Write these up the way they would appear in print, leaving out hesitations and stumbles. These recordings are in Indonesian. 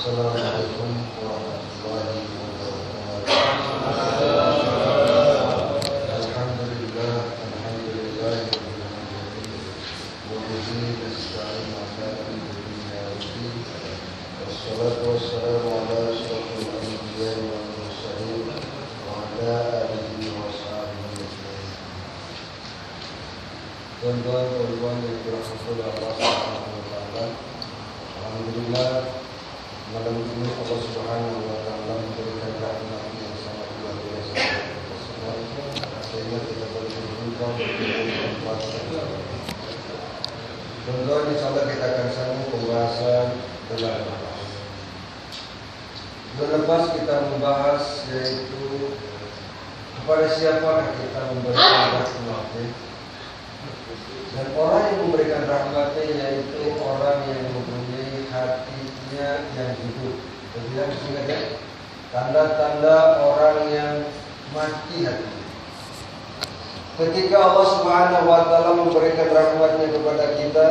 Assalamualaikum warahmatullahi wabarakatuh. Alhamdulillah, alhamdulillah, wa bihi nasta'in ala umuri dunya wa din. Wassalatu wassalamu ala asyrafil anbiya'i wal mursalin wa ala alihi wa sahbihi ajma'in. Tuan-tuan yang dirahmati Allah Subhanahu wa taala, alhamdulillah malam ini Allah Subhanahu wa taala memberikan rahmat yang sangat luar biasa kepada kita semua, sehingga kita boleh berbuka puasa. Tuan-tuan, insyaallah kita akan sambung pembahasan bulan lepas. Bulan lepas kita membahas yaitu kepada siapakah kita memberikan rahmat. Dan orang yang memberikan rahmatnya yaitu orang yang mempunyai hatinya yang hidup. Tidak disingkat ya? Tanda-tanda orang yang mati hatinya. Ketika Allah Subhanahu wa taala memberikan rahmatnya kepada kita,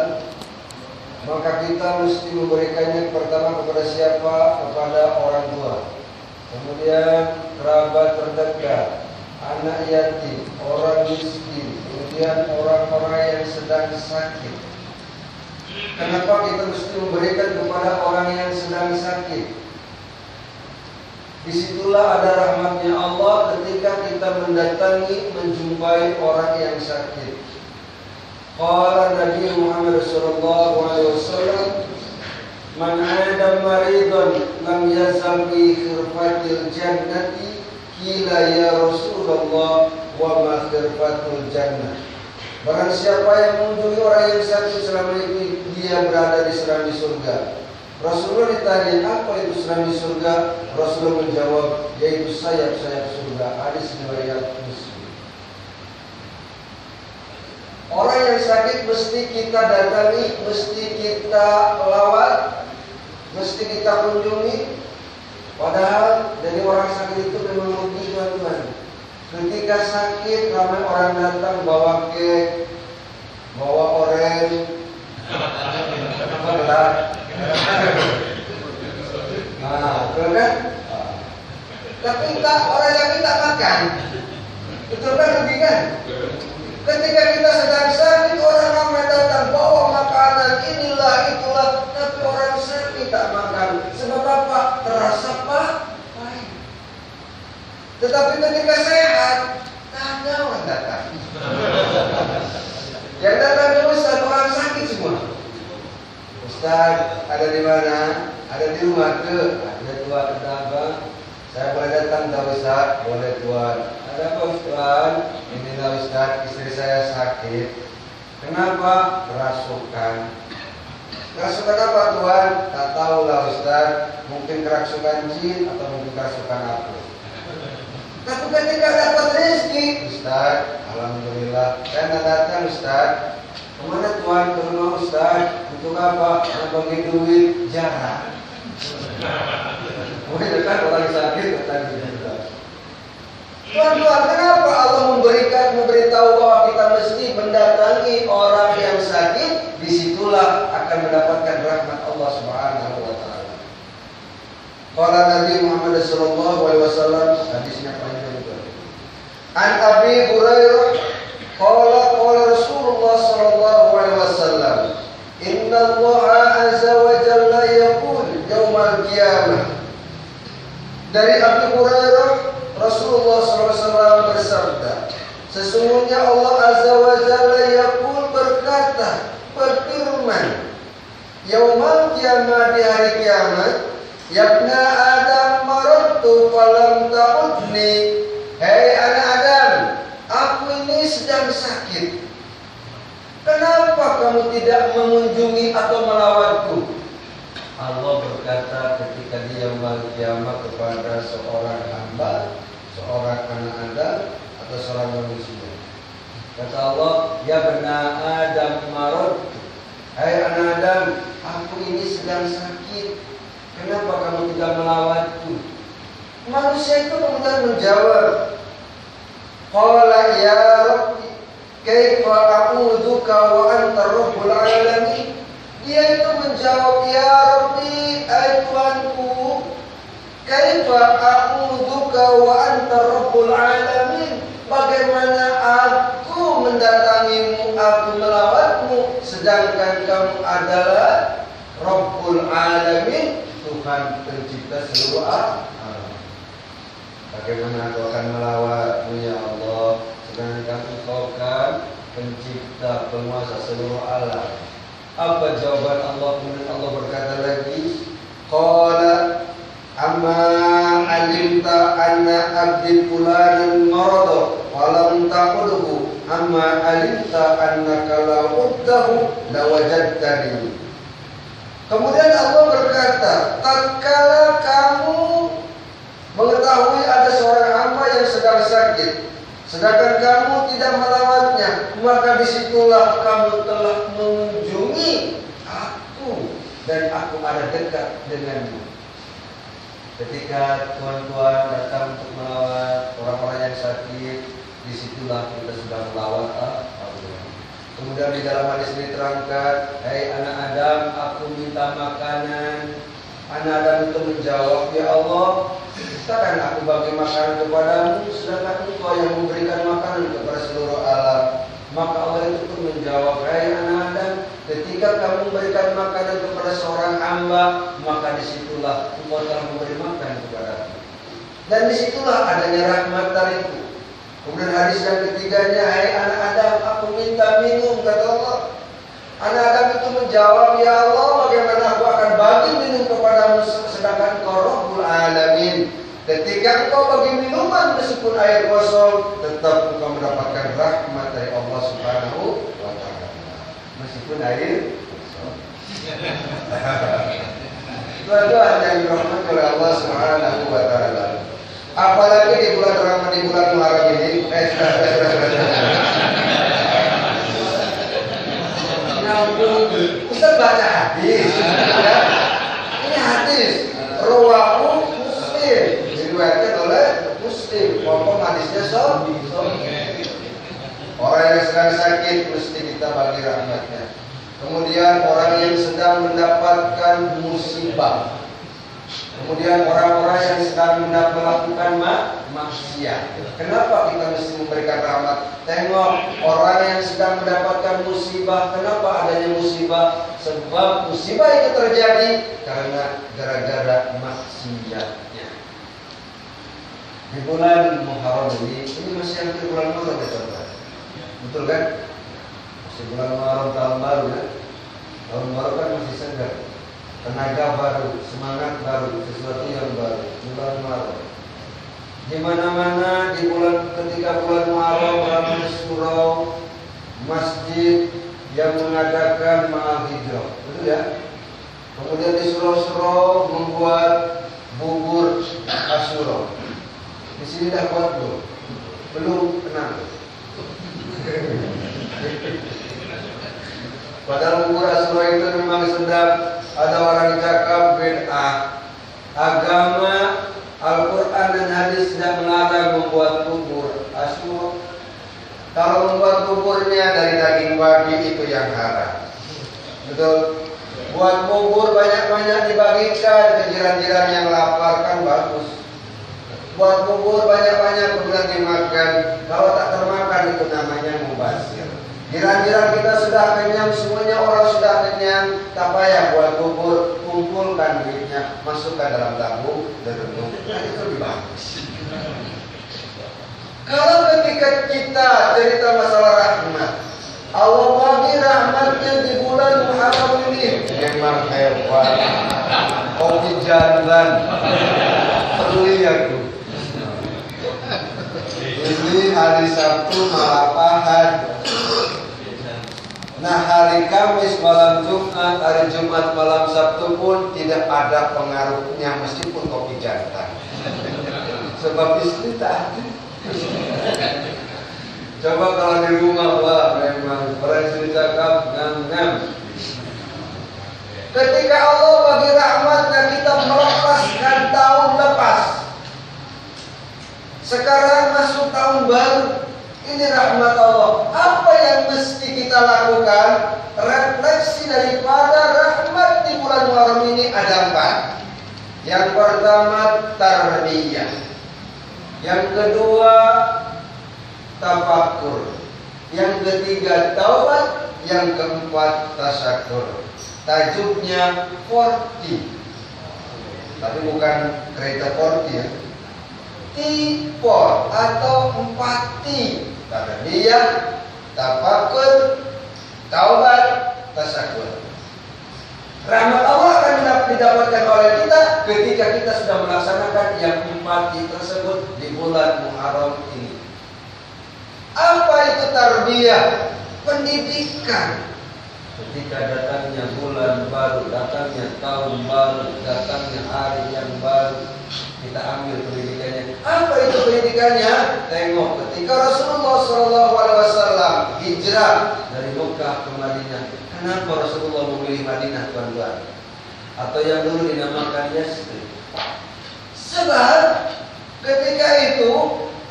maka kita mesti memberikannya pertama kepada siapa? Kepada orang tua. Kemudian kerabat terdekat, anak yatim, orang miskin, kemudian orang-orang yang sedang sakit. Kenapa kita mesti memberikan kepada orang yang sedang sakit? Disitulah ada rahmatnya Allah ketika kita mendatangi, menjumpai orang yang sakit. Qala Nabi Muhammad sallallahu alaihi wasallam, "Man 'ada maridan lam yazal bi khirfatil jannati." Qila ya Rasulullah, wa ma khirfatul jannah. Barang siapa yang mengunjungi orang yang sakit selama itu dia berada di serambi surga. Rasulullah ditanya, apa itu serambi surga? Rasulullah menjawab, yaitu sayap-sayap surga. Hadis riwayat Muslim. Orang yang sakit mesti kita datangi, mesti kita lawat, mesti kita kunjungi. Padahal dari orang sakit itu memang rugi, teman-teman. Ketika sakit ramai orang datang bawa kek, bawa oren, apa gelar? Nah, betul kan? Tapi tak, orang sakit tak makan. Betul kan, rugi kan? Ketika kita sedang sakit, orang ramai datang bawa makanan, inilah itulah, tapi orang sakit tak makan. Sebab apa? Terasa pahit. Tetapi ketika sehat, tak ada orang datang. Yang datang ke Ustaz orang sakit semua. Ustaz ada di mana? Ada di rumah ke? Ada tuan, ada apa? Saya boleh datang tak Ustaz? Boleh tuan. Ada apa Ustaz? Inilah Ustaz, istri saya sakit. Kenapa? Kerasukan. Kerasukan apa tuan? Tak tahulah Ustaz. Mungkin kerasukan jin atau mungkin kerasukan apa. Tapi ketika dapat rezeki, Ustaz, alhamdulillah, saya nak datang Ustaz. Kemana tuan? Ke rumah Ustaz. Untuk apa? Nak bagi duit jarang. Mungkin datang orang sakit datang juga. Tuan-tuan, kenapa Allah memberitahu bahwa kita mesti mendatangi orang yang sakit? Disitulah akan mendapatkan rahmat Allah Subhanahu wa taala. Qala Nabi Muhammad sallallahu alaihi wasallam, hadisnya panjang itu. An Abi Hurairah qala Rasulullah sallallahu alaihi wasallam, "Inna Allah azza wa jalla yaqul yaumal qiyamah." Dari Abi Hurairah, Rasulullah sallallahu alaihi wasallam bersabda, sesungguhnya Allah azza wa jalla yaqul berkata, berfirman, yaumal qiyamah, di hari kiamat, yabna Adam maradtu falam ta'udni. Hei anak Adam, aku ini sedang sakit. Kenapa kamu tidak mengunjungi atau melawanku? Allah berkata ketika dia kiamat kepada seorang hamba, seorang anak Adam atau seorang manusia. Kata Allah, ya bena Adam maradtu. Hai anak Adam, aku ini sedang sakit. Kenapa kamu tidak melawanku? Manusia itu kemudian menjawab, qala ya Rabbi, kaifa a'udzuka wa anta rabbul alamin. Dia itu menjawab, ya Rabbi, ai Tuhanku, Kaifa a'udzuka wa anta rabbul alamin? Bagaimana aku mendatangimu, aku melawatmu, sedangkan kamu adalah Rabbul Alamin, Tuhan pencipta seluruh alam. Bagaimana aku akan melawatmu ya Allah, sedangkan Engkau kan pencipta, penguasa seluruh alam. Apa jawaban Allah? Kemudian Allah berkata lagi, qala amma alimta anna abdi fulanan marada walam taqulhu amma alimta annaka la uddahu lawajadtani. Kemudian Allah berkata, tatkala kamu mengetahui ada seorang hamba yang sedang sakit, sedangkan kamu tidak melawatnya, maka disitulah kamu telah mengunjungi aku dan aku ada dekat denganmu. Ketika tuan-tuan datang untuk melawat orang-orang yang sakit, disitulah kita sudah melawat Allah. Kemudian di dalam hadis ini terangkat, hai anak Adam, aku minta makanan. Anak Adam itu menjawab, ya Allah, takkan aku bagi makanan kepadamu, sedangkan Engkau yang memberikan makanan kepada seluruh alam. Maka Allah itu pun menjawab, hai anak Adam, ketika kamu memberikan makanan kepada seorang hamba, maka disitulah Engkau telah memberi makan kepadaku. Dan disitulah adanya rahmat dariku. Kemudian hadis yang ketiganya, hai anak Adam, aku minta minum, kata Allah. Anak Adam itu menjawab, ya Allah, bagaimana aku akan bagi minum kepadamu sedangkan Engkau Rabbul Alamin. Ketika engkau bagi minuman meskipun air kosong, tetap engkau mendapatkan rahmat dari Allah Subhanahu wa Ta'ala. Meskipun air kosong. Tuhan-tuhan yang dirahmati oleh Allah Subhanahu wa Ta'ala. Apalagi di bulan Ramadan, di bulan Muharram ini, Ustaz baca hadis, ya. Ini hadis rawahu Muslim, diriwayatkan oleh Muslim. Pokok hadisnya orang yang sedang sakit mesti kita bagi rahmatnya. Kemudian orang yang sedang mendapatkan musibah. Kemudian orang-orang yang sedang melakukan maksiat. Kenapa kita mesti memberikan rahmat? Tengok orang yang sedang mendapatkan musibah. Kenapa adanya musibah? Sebab musibah itu terjadi karena gara-gara maksiatnya. Di bulan Muharram ini masih hampir bulan Muharram ya teman-teman. Betul kan? Masih bulan Muharram tahun baru ya. Tahun baru kan masih segar. Tenaga baru, semangat baru, sesuatu yang baru. Bulan Muharram. Di mana-mana di bulan ketika bulan Muharram ramai surau masjid yang mengadakan ma'al hijrah. Betul ya? Kemudian di surau-surau membuat bubur Asyura. Di sini dah buat belum kenal. Padahal bubur Asyura itu memang sedap. Ada orang cakap bid'ah. Agama Al-Quran dan hadis tidak melarang membuat bubur Asyura. Kalau membuat buburnya dari daging babi itu yang haram. Betul. Buat bubur banyak-banyak dibagikan ke jiran-jiran yang lapar kan bagus. Buat bubur banyak-banyak kemudian dimakan. Kalau tak termakan itu namanya mubazir. Jiran-jiran kita sudah kenyang, semuanya orang sudah kenyang. Tak payah buat bubur, kumpulkan duitnya, masukkan dalam tabung dan renung. Itu lebih bagus. Kalau ketika kita cerita masalah rahmat, Allah bagi rahmatnya di bulan Muharram ini, memang hebat. Kopi jantan, beli aku. Ini hari Sabtu malam Ahad. Nah hari Kamis malam Jumat, hari Jumat malam Sabtu pun tidak ada pengaruhnya meskipun kopi jantan. Sebab istri tak ada. Coba kalau di rumah wah memang orang istri cakap ngam-ngam. Ketika Allah bagi rahmatnya kita melepaskan tahun lepas. Sekarang masuk tahun baru. Ini rahmat Allah. Apa yang mesti kita lakukan? Refleksi daripada rahmat di bulan Muharram ini ada 4. Yang pertama tarbiyah, yang kedua tafakur, yang ketiga taubat, yang keempat tasyakur. Tajuknya 40, tapi bukan kereta 40 ya. T4 atau 4T. Tarbiyah, tafakur, taubat, tasyakur. Rahmat Allah akan didapatkan oleh kita ketika kita sudah melaksanakan yang 4T tersebut di bulan Muharram ini. Apa itu tarbiyah? Pendidikan. Ketika datangnya bulan baru, datangnya tahun baru, datangnya hari yang baru, kita ambil pendidikannya. Apa itu pendidikannya? Tengok ketika Rasulullah SAW hijrah dari Mekah ke Madinah. Kenapa Rasulullah memilih Madinah, tuan-tuan? Atau yang dulu dinamakan Yasrib? Sebab ketika itu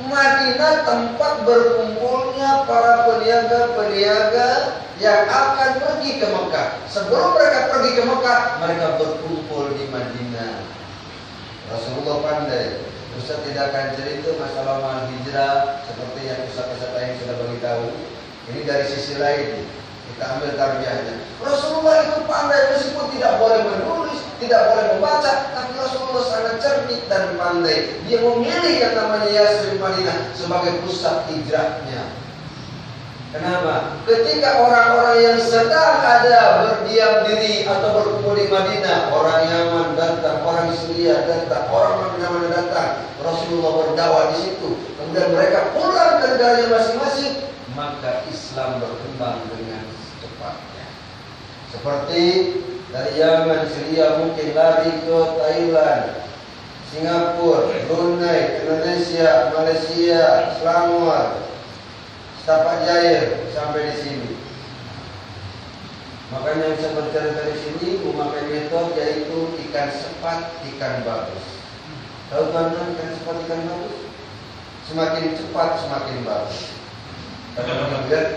Madinah tempat berkumpulnya para peniaga-peniaga yang akan pergi ke Mekah. Sebelum mereka pergi ke Mekah, mereka berkumpul di Madinah. Rasulullah pandai. Ustaz tidak akan cerita masalah hijrah seperti yang Ustaz-Ustaz lain sudah beritahu. Ini dari sisi lain. Kita ambil tarbiyahnya. Rasulullah itu pandai meskipun tidak boleh menulis, tidak boleh membaca, tapi Rasulullah sangat cerdik dan pandai. Dia memilih yang namanya Yasrib Madinah sebagai pusat hijrahnya. Kenapa? Ketika orang-orang yang sedang ada berdiam diri atau berkumpul di Madinah, orang Yaman datang, orang Syria datang, orang mana-mana datang, Rasulullah berdakwah di situ. Kemudian mereka pulang ke negaranya masing-masing, maka Islam berkembang dengan cepatnya. Seperti dari Yaman, Syria mungkin lari ke Thailand, Singapura, Brunei, Indonesia, Malaysia, Selangor, Tapak Jaya sampai di sini. Makanya bisa bercerita di sini memakai metode yaitu ikan sepat, ikan bagus. Tahu kan ikan sepat, ikan bagus? Semakin cepat semakin bagus. Lihat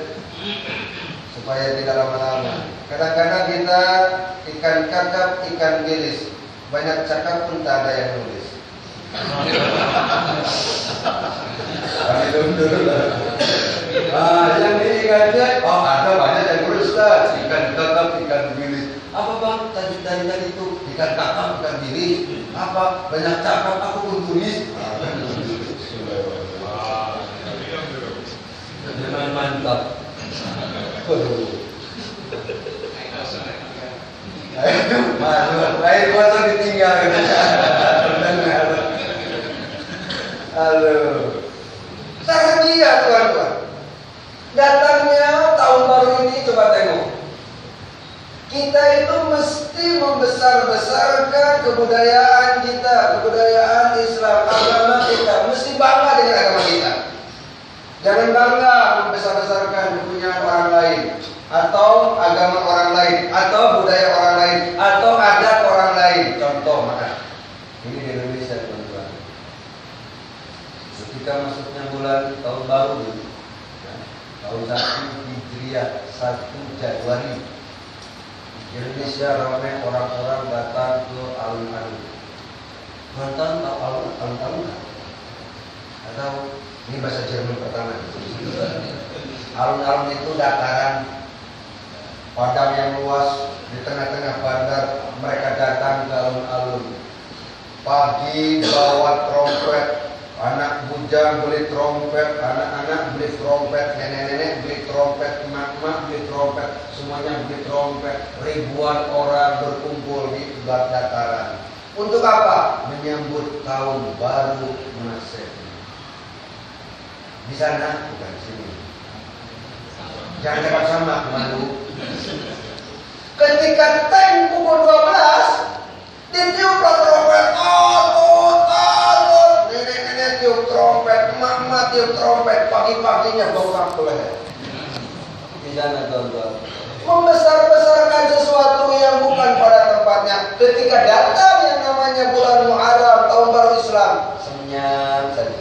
supaya tidak lama-lama. Kadang-kadang kita ikan kakap, ikan gelis, banyak cakap pun tak ada yang nulis. Yang ini ikan oh ada banyak yang nulis Ustaz. Ikan kakap, ikan gelis. Apa bang tadi itu ikan kakap, ikan gelis? Apa banyak cakap aku pun tulis. Memang mantap. Air kosong ditinggal. Halo. Tarbiyah tuan-tuan. Datangnya tahun baru ini coba tengok. Kita itu mesti membesar-besarkan kebudayaan kita, kebudayaan Islam, agama kita. Mesti bangga dengan agama kita. Jangan bangga membesar-besarkan kepunyaan orang lain, atau agama orang lain, atau budaya orang lain, atau adat orang lain. Contoh mana? Ini di Indonesia teman-teman. Ketika masuknya bulan tahun baru, tahun 1 Hijriah 1 Januari, Indonesia ramai orang-orang datang ke alun-alun. Nonton tahu alun-alun? Atau ini bahasa Jerman pertama. Alun-alun itu dataran padang yang luas di tengah-tengah bandar. Mereka datang ke alun-alun. Pagi bawa trompet, anak bujang beli trompet, anak-anak beli trompet, nenek-nenek beli trompet, emak-emak beli trompet, semuanya beli trompet. Ribuan orang berkumpul di dataran. Untuk apa? Menyambut tahun baru Masehi. Di sana bukan di sini. Jangan cepat sama kemana. Ketika tank pukul 12, ditiuplah trompet. Nenek-nenek tiup trompet, emak-emak tiup trompet, pagi-paginya bongkar ke leher. Di sana tuan-tuan. Membesar-besarkan sesuatu yang bukan pada tempatnya. Ketika datang yang namanya bulan Muharram, tahun baru Islam, senyap saja.